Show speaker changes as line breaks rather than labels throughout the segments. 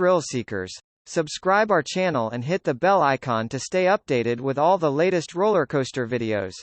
thrill seekers! Subscribe our channel and hit the bell icon to stay updated with all the latest roller coaster videos.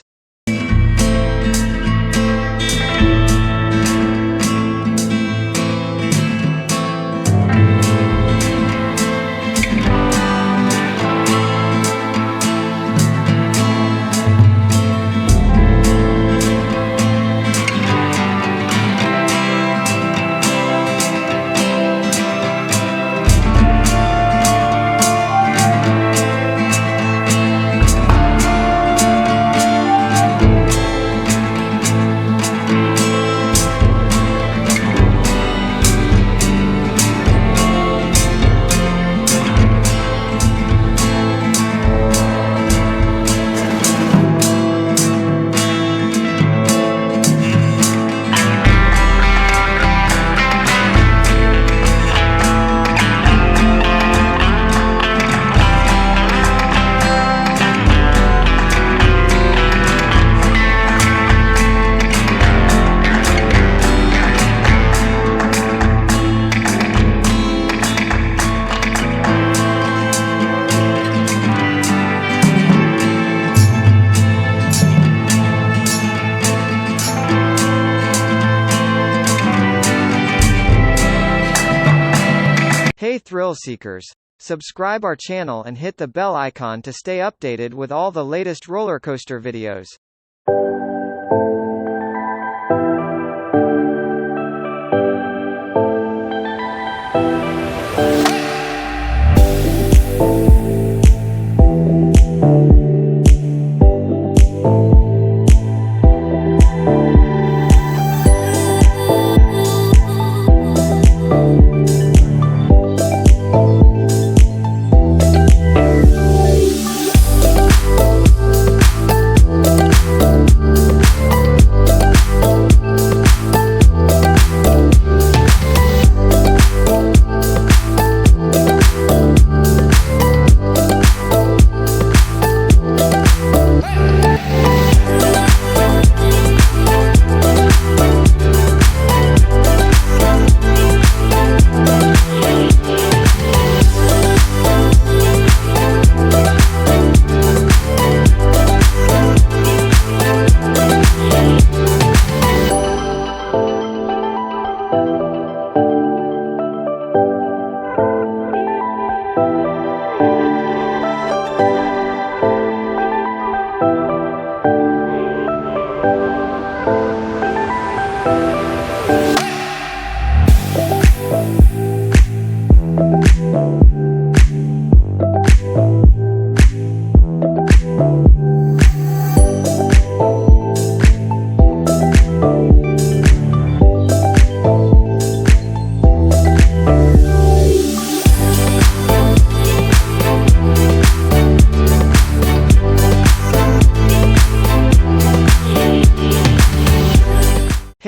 Hey thrill seekers! Subscribe our channel and hit the bell icon to stay updated with all the latest roller coaster videos.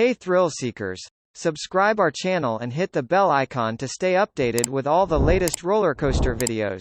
Hey thrill seekers! Subscribe our channel and hit the bell icon to stay updated with all the latest roller coaster videos.